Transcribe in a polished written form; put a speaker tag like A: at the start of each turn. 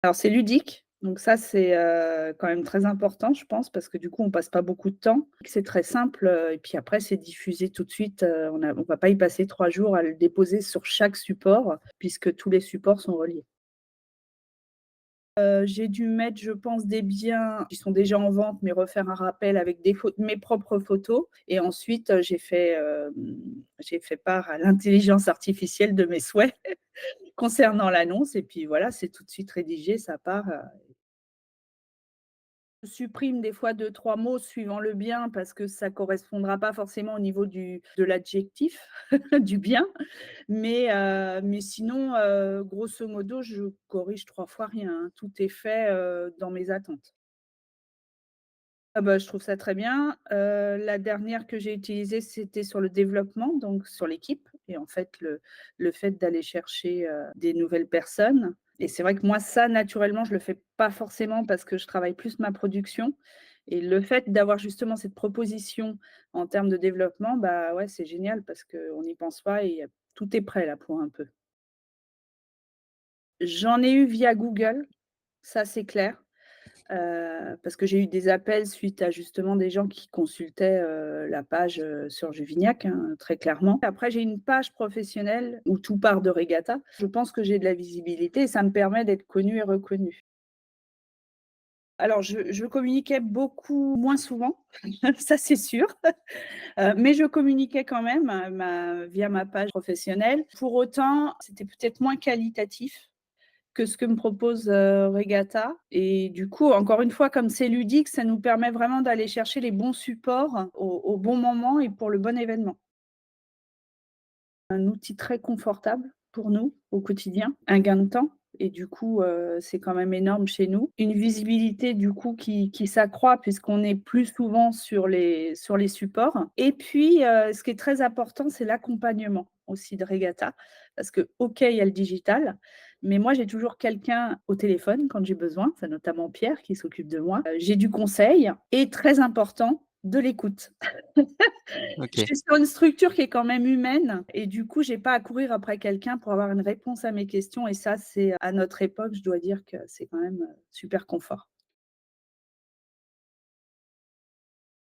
A: Alors c'est ludique, donc ça c'est, quand même très important je pense parce que du coup on passe pas beaucoup de temps. C'est très simple, et puis après c'est diffusé tout de suite, on va pas y passer 3 jours à le déposer sur chaque support puisque tous les supports sont reliés. J'ai dû mettre, je pense, des biens qui sont déjà en vente, mais refaire un rappel avec mes propres photos et ensuite, j'ai fait part à l'intelligence artificielle de mes souhaits concernant l'annonce et puis voilà, c'est tout de suite rédigé, ça part. Je supprime des fois 2 3 mots suivant le bien parce que ça correspondra pas forcément au niveau de l'adjectif du bien, mais sinon, grosso modo, je corrige 3 fois rien, hein. Tout est fait, dans mes attentes. Ah bah, je trouve ça très bien. La dernière que j'ai utilisée, c'était sur le développement, donc sur l'équipe et en fait, le fait d'aller chercher, des nouvelles personnes et c'est vrai que moi, ça, naturellement, je le fais pas forcément parce que je travaille plus ma production et le fait d'avoir justement cette proposition en termes de développement, bah, ouais, c'est génial parce qu'on n'y pense pas et tout est prêt là pour un peu. J'en ai eu via Google, ça c'est clair. Parce que j'ai eu des appels suite à justement des gens qui consultaient, la page, sur Juvignac, hein, très clairement. Après j'ai une page professionnelle où tout part de Regatta. Je pense que j'ai de la visibilité et ça me permet d'être connue et reconnue. Alors je communiquais beaucoup moins souvent, ça c'est sûr, mais je communiquais quand même, via ma page professionnelle. Pour autant, c'était peut-être moins qualitatif que ce que me propose, Regatta et du coup, encore une fois, comme c'est ludique, ça nous permet vraiment d'aller chercher les bons supports au bon moment et pour le bon événement. Un outil très confortable pour nous au quotidien, un gain de temps et du coup, c'est quand même énorme chez nous. Une visibilité du coup qui s'accroît puisqu'on est plus souvent sur les supports et puis, ce qui est très important, c'est l'accompagnement aussi de Regatta parce que, OK, il y a le digital, mais moi j'ai toujours quelqu'un au téléphone quand j'ai besoin, enfin notamment Pierre qui s'occupe de moi. J'ai du conseil et très important, de l'écoute. Je
B: OK.
A: suis sur une structure qui est quand même humaine et du coup, j'ai pas à courir après quelqu'un pour avoir une réponse à mes questions et ça, c'est à notre époque, je dois dire que c'est quand même, super confort.